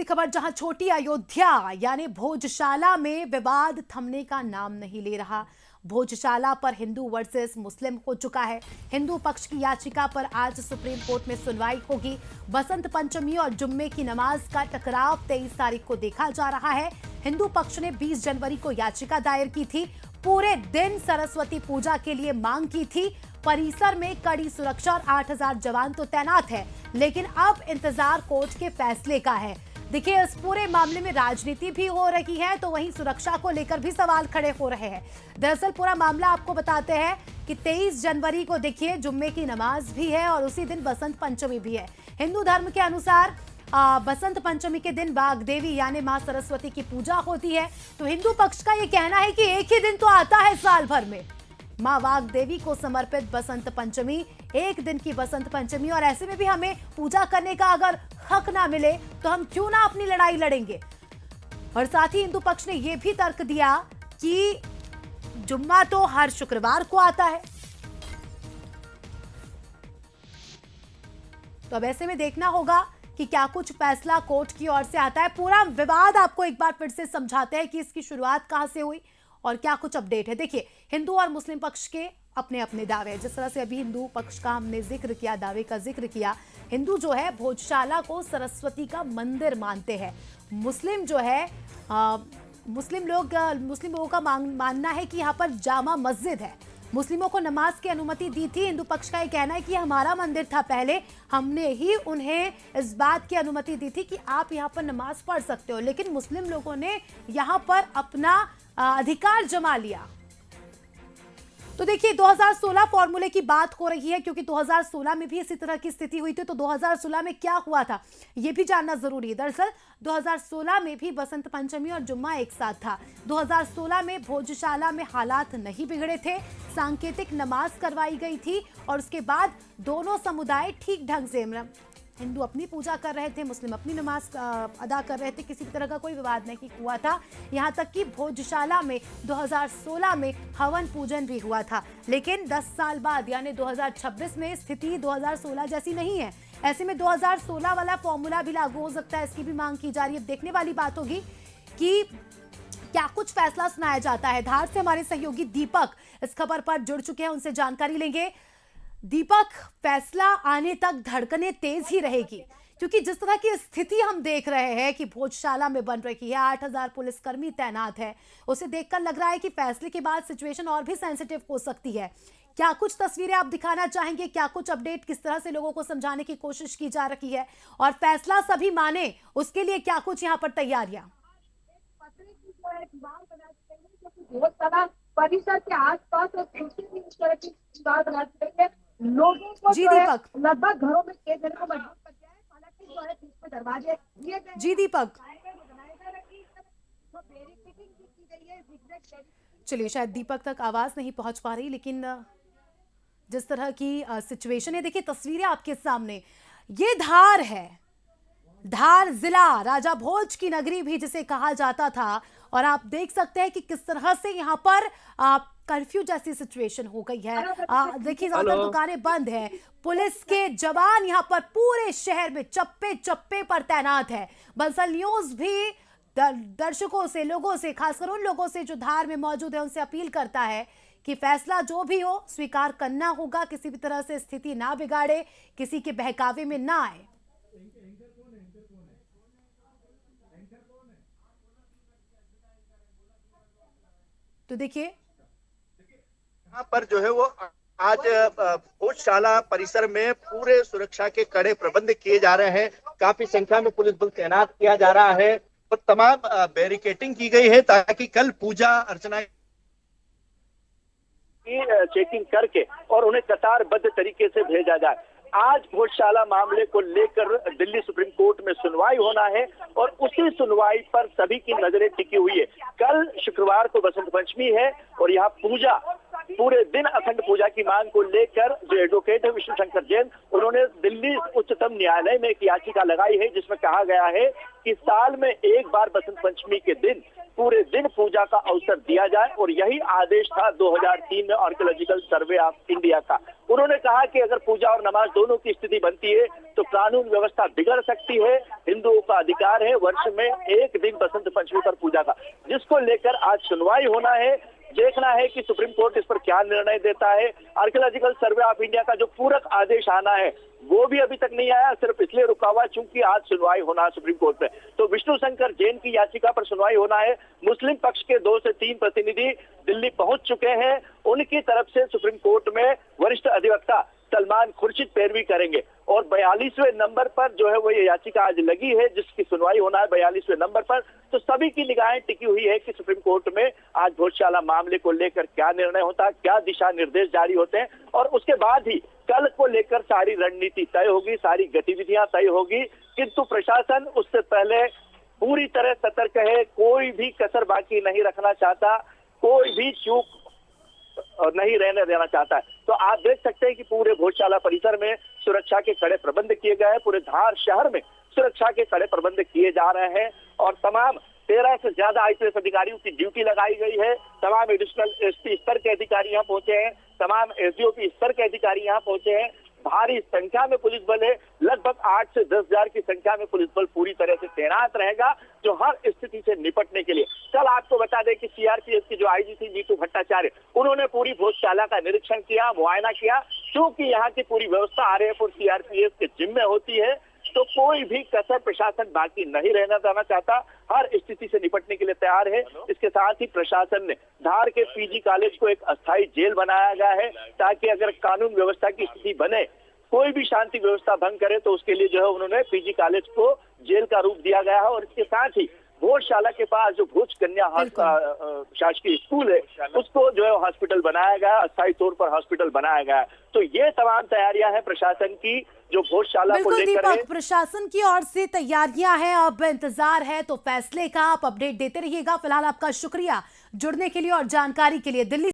ऐसी खबर जहां छोटी अयोध्या यानी भोजशाला में विवाद थमने का नाम नहीं ले रहा। भोजशाला पर हिंदू वर्सेस मुस्लिम हो चुका है। हिंदू पक्ष की याचिका पर आज सुप्रीम कोर्ट में सुनवाई होगी। बसंत पंचमी और जुम्मे की नमाज का टकराव 23 तारीख को देखा जा रहा है। हिंदू पक्ष ने 20 जनवरी को याचिका दायर की थी। पूरे दिन सरस्वती पूजा के लिए मांग की थी। परिसर में कड़ी सुरक्षा और 8000 जवान तो तैनात है, लेकिन अब इंतजार कोर्ट के फैसले का है। देखिए, इस पूरे मामले में राजनीति भी हो रही है, तो वहीं सुरक्षा को लेकर भी सवाल खड़े हो रहे हैं। दरअसल पूरा मामला आपको बताते हैं कि 23 जनवरी को देखिए जुम्मे की नमाज भी है और उसी दिन बसंत पंचमी भी है। हिंदू धर्म के अनुसार बसंत पंचमी के दिन बाग देवी यानी मां सरस्वती की पूजा होती है। तो हिंदू पक्ष का ये कहना है कि एक ही दिन तो आता है साल भर में, मां वाग देवी को समर्पित बसंत पंचमी, एक दिन की बसंत पंचमी, और ऐसे में भी हमें पूजा करने का अगर हक ना मिले तो हम क्यों ना अपनी लड़ाई लड़ेंगे। और साथ ही हिंदू पक्ष ने यह भी तर्क दिया कि जुम्मा तो हर शुक्रवार को आता है। तो अब ऐसे में देखना होगा कि क्या कुछ फैसला कोर्ट की ओर से आता है। पूरा विवाद आपको एक बार फिर से समझाते हैं कि इसकी शुरुआत कहां से हुई और क्या कुछ अपडेट है। देखिए, हिंदू और मुस्लिम पक्ष के अपने अपने दावे हैं। जिस तरह से अभी हिंदू पक्ष का हमने जिक्र किया, दावे का जिक्र किया, हिंदू जो है भोजशाला को सरस्वती का मंदिर मानते हैं। मुस्लिम जो है मुस्लिम लोगों का मानना है कि यहाँ पर जामा मस्जिद है। मुस्लिमों को नमाज की अनुमति दी थी। हिंदू पक्ष का ये कहना है कि हमारा मंदिर था पहले, हमने ही उन्हें इस बात की अनुमति दी थी कि आप यहाँ पर नमाज पढ़ सकते हो, लेकिन मुस्लिम लोगों ने यहाँ पर अपना अधिकार जमा लिया। तो देखिए, 2016 फॉर्मूले की बात हो रही है, क्योंकि 2016 में भी इसी तरह की स्थिति हुई थी। तो 2016 में क्या हुआ था यह भी जानना जरूरी है। दरअसल 2016 में भी बसंत पंचमी और जुम्मा एक साथ था। 2016 में भोजशाला में हालात नहीं बिगड़े थे, सांकेतिक नमाज करवाई गई थी और उसके बाद दोनों समुदाय ठीक ढंग से, हिंदू अपनी पूजा कर रहे थे, मुस्लिम अपनी नमाज अदा कर रहे थे। किसी तरह का कोई विवाद नहीं हुआ था। यहाँ तक कि भोजशाला में 2016 में हवन पूजन भी हुआ था। लेकिन 10 साल बाद यानी 2026 में स्थिति 2016 जैसी नहीं है। ऐसे में 2016 वाला फॉर्मूला भी लागू हो सकता है, इसकी भी मांग की जा रही है। देखने वाली बात होगी कि क्या कुछ फैसला सुनाया जाता है। धार से हमारे सहयोगी दीपक इस खबर पर जुड़ चुके हैं, उनसे जानकारी लेंगे। दीपक, फैसला आने तक धड़कनें तेज ही रहेगी, क्योंकि जिस तरह की स्थिति हम देख रहे हैं कि भोजशाला में बन रही है, 8000 पुलिसकर्मी तैनात है, उसे देखकर लग रहा है कि फैसले के बाद सिचुएशन और भी सेंसिटिव हो सकती है। क्या कुछ तस्वीरें आप दिखाना चाहेंगे? क्या कुछ अपडेट, किस तरह से लोगों को समझाने की कोशिश की जा रही है और फैसला सभी माने उसके लिए क्या कुछ यहाँ पर तैयारियां? परिसर के आसपास और इस तरह की बना लोगों को जी दीपक, लगभग घरों में कैद करने को मजबूर कर दिया है। हालांकि जो है बीच में दरवाजे दिए गए हैं। जी दीपक, चलिए, शायद दीपक तक आवाज नहीं पहुंच पा रही, लेकिन जिस तरह की सिचुएशन है, देखिए तस्वीरें आपके सामने, ये धार है। धार जिला राजा भोज की नगरी भी जिसे कहा जाता था, और आप देख सकते हैं कि किस तरह से यहाँ पर कर्फ्यू जैसी सिचुएशन हो गई है। देखिए, ज्यादातर दुकानें बंद है। पुलिस के जवान यहाँ पर पूरे शहर में चप्पे चप्पे पर तैनात है। बंसल न्यूज भी दर्शकों से, लोगों से, खासकर उन लोगों से जो धार में मौजूद है, उनसे अपील करता है कि फैसला जो भी हो स्वीकार करना होगा, किसी भी तरह से स्थिति ना बिगाड़े, किसी के बहकावे में ना आए। तो देखिए, यहाँ पर जो है वो आज भोजशाला परिसर में पूरे सुरक्षा के कड़े प्रबंध किए जा रहे हैं। काफी संख्या में पुलिस बल तैनात किया जा रहा है और तमाम बैरिकेटिंग की गई है ताकि कल पूजा अर्चना की चेकिंग करके और उन्हें कतारबद्ध तरीके से भेजा जाए। आज भोजशाला मामले को लेकर दिल्ली सुप्रीम कोर्ट में सुनवाई होना है और उसी सुनवाई पर सभी की नजरें टिकी हुई है। कल शुक्रवार को बसंत पंचमी है और यहाँ पूजा पूरे दिन अखंड पूजा की मांग को लेकर जो एडवोकेट है विष्णु शंकर जैन, उन्होंने दिल्ली उच्चतम न्यायालय में एक याचिका लगाई है जिसमें कहा गया है कि साल में एक बार बसंत पंचमी के दिन पूरे दिन पूजा का अवसर दिया जाए, और यही आदेश था 2003 में आर्कियोलॉजिकल सर्वे ऑफ इंडिया का। उन्होंने कहा कि अगर पूजा और नमाज दोनों की स्थिति बनती है तो कानून व्यवस्था बिगड़ सकती है। हिंदुओं का अधिकार है वर्ष में एक दिन बसंत पंचमी पर पूजा का, जिसको लेकर आज सुनवाई होना है। देखना है कि सुप्रीम कोर्ट इस पर क्या निर्णय देता है। आर्कियोलॉजिकल सर्वे ऑफ इंडिया का जो पूरक आदेश आना है वो भी अभी तक नहीं आया, सिर्फ इसलिए रुका हुआ चूंकि आज सुनवाई होना है सुप्रीम कोर्ट में। तो विष्णु शंकर जैन की याचिका पर सुनवाई होना है। मुस्लिम पक्ष के 2 से 3 प्रतिनिधि दिल्ली पहुंच चुके हैं। उनकी तरफ से सुप्रीम कोर्ट में वरिष्ठ अधिवक्ता सलमान खुर्शीद पैरवी करेंगे, और 42वें नंबर पर जो है वो ये याचिका आज लगी है जिसकी सुनवाई होना है 42वें नंबर पर। तो सभी की निगाहें टिकी हुई है कि सुप्रीम कोर्ट में आज भोजशाला मामले को लेकर क्या निर्णय होता है, क्या दिशा निर्देश जारी होते हैं, और उसके बाद ही कल को लेकर सारी रणनीति तय होगी, सारी गतिविधियां तय होगी। किंतु प्रशासन उससे पहले पूरी तरह सतर्क है, कोई भी कसर बाकी नहीं रखना चाहता, कोई भी चूक नहीं रहने देना चाहता है। तो आप देख सकते हैं कि पूरे भोजशाला परिसर में सुरक्षा के कड़े प्रबंध किए गए हैं। पूरे धार शहर में सुरक्षा के कड़े प्रबंध किए जा रहे हैं, और तमाम 13 से ज्यादा आईपीएस अधिकारियों की ड्यूटी लगाई गई है। तमाम एडिशनल एसपी स्तर के अधिकारी यहाँ पहुंचे हैं, तमाम एसडीओपी स्तर के अधिकारी यहाँ पहुंचे हैं। भारी संख्या में पुलिस बल है, लगभग 8 से 10 हजार की संख्या में पुलिस बल पूरी तरह से तैनात रहेगा, जो हर स्थिति से निपटने के लिए। कल आपको बता दें कि सीआरपीएफ की जो आईजी थी नीतू भट्टाचार्य, उन्होंने पूरी भोजशाला का निरीक्षण किया, मुआयना किया। क्योंकि यहाँ की पूरी व्यवस्था आरएएफ और सीआरपीएफ के जिम्मे होती है, तो कोई भी कसर प्रशासन बाकी नहीं रहना देना चाहता, हर स्थिति से निपटने के लिए तैयार है। इसके साथ ही प्रशासन ने धार के पीजी कॉलेज को एक अस्थायी जेल बनाया गया है, ताकि अगर कानून व्यवस्था की स्थिति बने, कोई भी शांति व्यवस्था भंग करे तो उसके लिए जो है उन्होंने पीजी कॉलेज को जेल का रूप दिया गया है। और इसके साथ ही भोजशाला के पास जो भोज कन्या शासकीय स्कूल है उसको जो है हॉस्पिटल बनाया गया, अस्थायी तौर पर हॉस्पिटल बनाया गया है। तो ये तमाम तैयारियां हैं प्रशासन की जो भोजशाला को लेकर है। प्रशासन की ओर से तैयारियां हैं, अब इंतजार है तो फैसले का। आप अपडेट देते रहिएगा। फिलहाल आपका शुक्रिया जुड़ने के लिए और जानकारी के लिए। दिल्ली